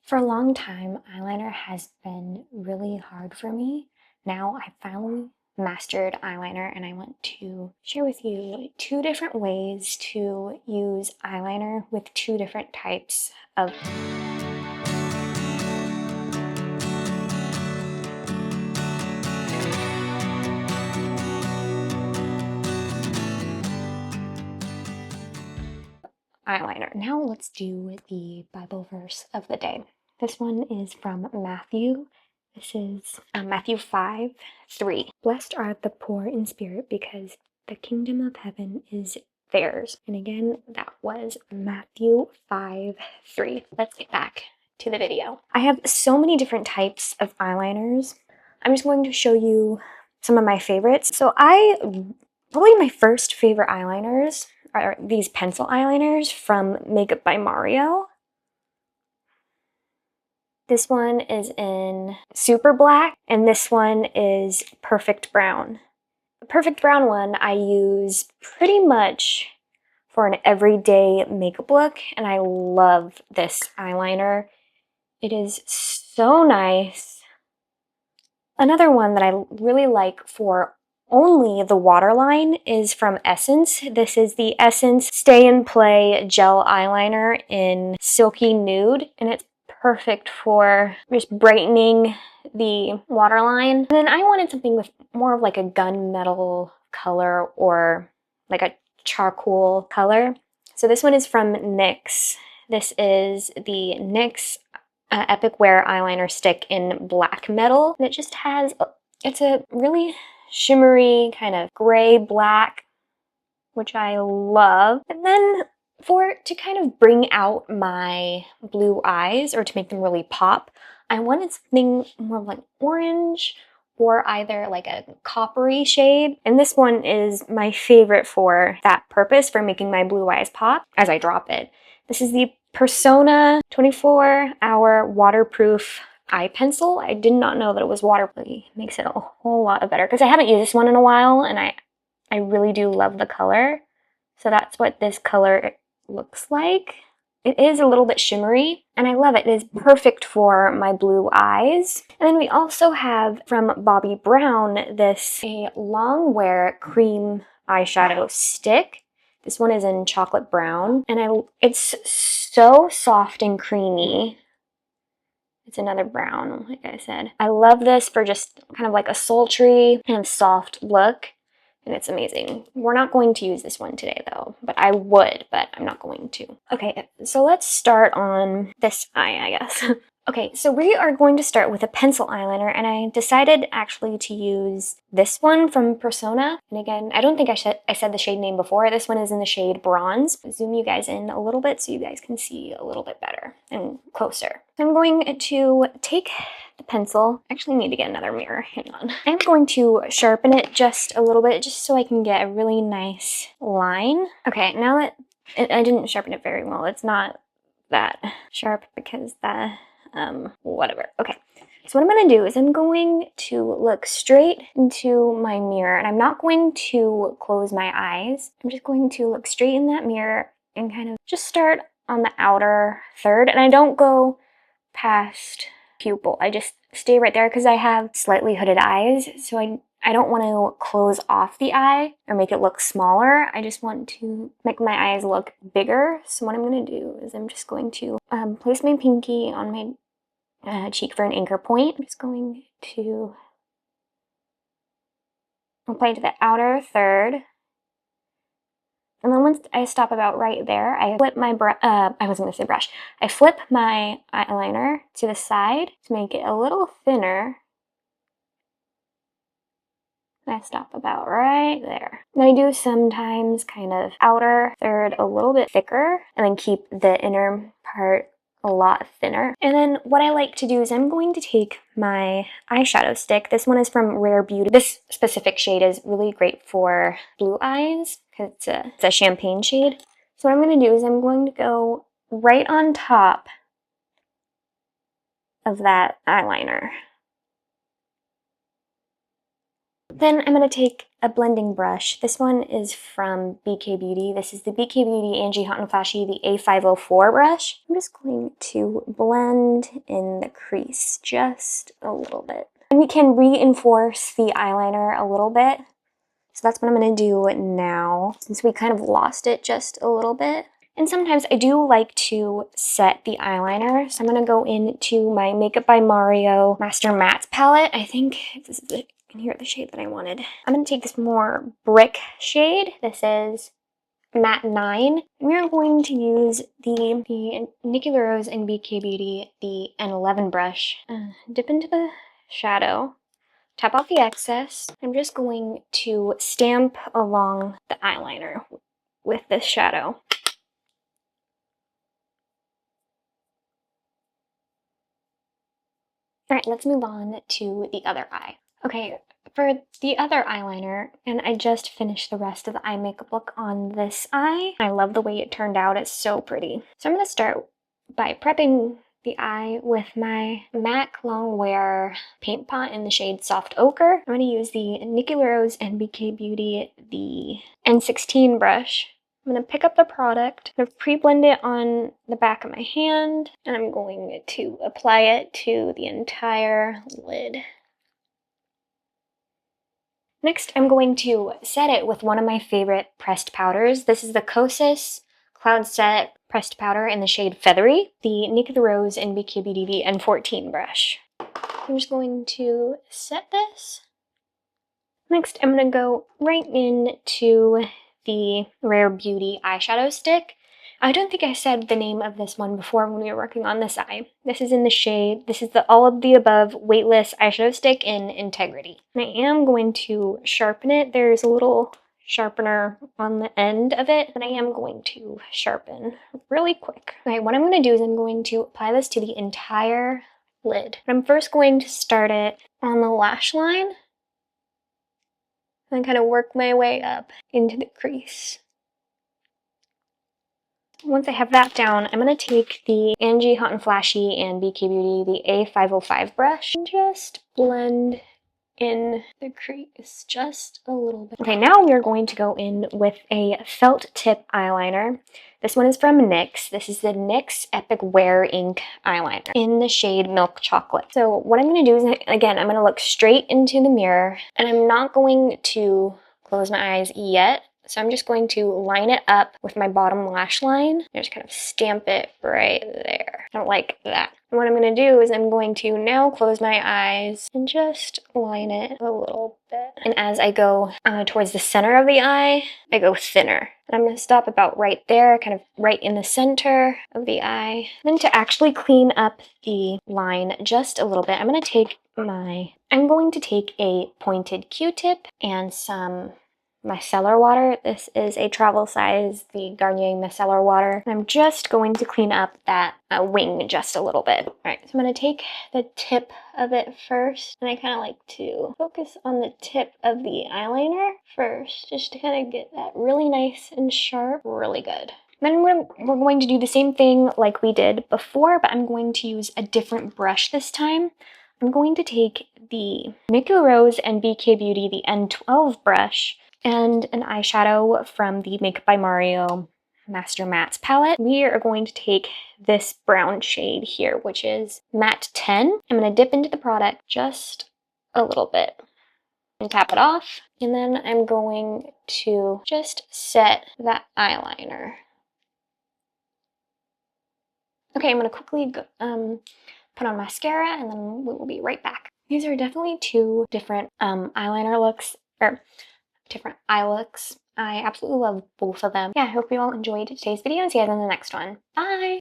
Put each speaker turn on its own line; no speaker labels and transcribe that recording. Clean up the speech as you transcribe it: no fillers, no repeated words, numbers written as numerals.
For a long time, eyeliner has been really hard for me. Now I finally mastered eyeliner, and I want to share with you 2 different ways to use eyeliner with 2 different types of eyeliner. Now let's do the Bible verse of the day. This one is from Matthew. This is Matthew 5:3. Blessed are the poor in spirit, because the kingdom of heaven is theirs. And again, that was Matthew 5:3. Let's get back to the video. I have so many different types of eyeliners. I'm just going to show you some of my favorites. So probably my first favorite eyeliners are these pencil eyeliners from Makeup by Mario. This one is in Super Black, and this one is Perfect Brown. The Perfect Brown one I use pretty much for an everyday makeup look, and I love this eyeliner. It is so nice. Another one that I really like for only the waterline is from Essence. This is the Essence Stay and Play Gel Eyeliner in Silky Nude, and it's perfect for just brightening the waterline. And then I wanted something with more of like a gunmetal color or like a charcoal color. So this one is from NYX. This is the NYX Epic Wear eyeliner stick in black metal. And it just has, it's a really shimmery kind of gray black, which I love. And then to kind of bring out my blue eyes, or to make them really pop, I wanted something more like orange or either like a coppery shade. And this one is my favorite for that purpose, for making my blue eyes pop as I drop it. This is the Persona 24-hour waterproof eye pencil. I did not know that it was waterproof. It makes it a whole lot better because I haven't used this one in a while, and I really do love the color. So that's what this color looks like. It is a little bit shimmery, and I love it. It is perfect for my blue eyes. And then we also have from Bobbie Brown a long wear cream eyeshadow stick. This one is in chocolate brown, and it's so soft and creamy. It's another brown, like I said. I love this for just kind of like a sultry and soft look, and it's amazing. We're not going to use this one today though, but I would, but I'm not going to. Okay, so let's start on this eye, I guess. Okay, so we are going to start with a pencil eyeliner, and I decided actually to use this one from Persona. And again, I don't think I said the shade name before. This one is in the shade Bronze. Zoom you guys in a little bit so you guys can see a little bit better and closer. So I'm going to take the pencil. I actually need to get another mirror. Hang on. I'm going to sharpen it just a little bit, just so I can get a really nice line. Okay, now that I didn't sharpen it very well, it's not that sharp because whatever. Okay, so what I'm going to do is I'm going to look straight into my mirror, and I'm not going to close my eyes. I'm just going to look straight in that mirror and kind of just start on the outer third, and I don't go past pupil. I just stay right there because I have slightly hooded eyes, so I don't want to close off the eye or make it look smaller. I just want to make my eyes look bigger. So what I'm going to do is I'm just going to place my pinky on my cheek for an anchor point. I'm just going to apply to the outer third. And then once I stop about right there, I flip my I flip my eyeliner to the side to make it a little thinner. And I stop about right there. Then I do sometimes kind of outer third a little bit thicker, and then keep the inner part a lot thinner. And then what I like to do is I'm going to take my eyeshadow stick. This one is from Rare Beauty. This specific shade is really great for blue eyes because it's a champagne shade. So what I'm going to do is I'm going to go right on top of that eyeliner. Then I'm going to take a blending brush. This one is from BK Beauty. This is the BK Beauty Angie Hot and Flashy, the A504 brush. I'm just going to blend in the crease just a little bit. And we can reinforce the eyeliner a little bit. So that's what I'm going to do now, since we kind of lost it just a little bit. And sometimes I do like to set the eyeliner. So I'm going to go into my Makeup by Mario Master Mattes palette. I think this is the the shade that I wanted. I'm going to take this more brick shade. This is Matte 9. We're going to use the Nikki LaRose and BK Beauty, the N11 brush. Dip into the shadow. Tap off the excess. I'm just going to stamp along the eyeliner with this shadow. Alright, let's move on to the other eye. Okay, for the other eyeliner, and I just finished the rest of the eye makeup look on this eye. I love the way it turned out. It's so pretty. So I'm going to start by prepping the eye with my MAC Longwear paint pot in the shade Soft Ochre. I'm going to use the Nikki LaRose and BK Beauty, the N16 brush. I'm going to pick up the product, I'm going to pre-blend it on the back of my hand, and I'm going to apply it to the entire lid. Next, I'm going to set it with one of my favorite pressed powders. This is the Kosas Cloud Set Pressed Powder in the shade Feathery, the Nikki LaRose and BK Beauty the N14 brush. I'm just going to set this. Next, I'm going to go right into the Rare Beauty eyeshadow stick. I don't think I said the name of this one before when we were working on this eye. This is in the shade, this is the All of the Above Weightless Eyeshadow Stick in Integrity. And I am going to sharpen it. There's a little sharpener on the end of it, and I am going to sharpen really quick. Okay, what I'm going to do is I'm going to apply this to the entire lid. I'm first going to start it on the lash line, and kind of work my way up into the crease. Once I have that down, I'm going to take the Angie Hot and Flashy and BK Beauty, the A505 brush, and just blend in the crease just a little bit. Okay, now we are going to go in with a felt tip eyeliner. This one is from NYX. This is the NYX Epic Wear Ink eyeliner in the shade Milk Chocolate. So what I'm going to do is, again, I'm going to look straight into the mirror, and I'm not going to close my eyes yet. So I'm just going to line it up with my bottom lash line. I just kind of stamp it right there. I don't like that. And what I'm going to do is I'm going to now close my eyes and just line it a little bit. And as I go towards the center of the eye, I go thinner. And I'm going to stop about right there, kind of right in the center of the eye. Then to actually clean up the line just a little bit, I'm going to take a pointed Q-tip and some micellar water. This is a travel size, the Garnier micellar water. And I'm just going to clean up that wing just a little bit. All right, so I'm going to take the tip of it first, and I kind of like to focus on the tip of the eyeliner first, just to kind of get that really nice and sharp, really good. Then we're going to do the same thing like we did before, but I'm going to use a different brush this time. I'm going to take the Nikki LaRose and BK Beauty, the N12 brush, and an eyeshadow from the Makeup by Mario Master Mattes palette. We are going to take this brown shade here, which is Matte 10. I'm going to dip into the product just a little bit and tap it off. And then I'm going to just set that eyeliner. Okay, I'm going to quickly put on mascara, and then we will be right back. These are definitely two different eyeliner looks, or different eye looks. I absolutely love both of them. Yeah, I hope you all enjoyed today's video and see you guys in the next one. Bye!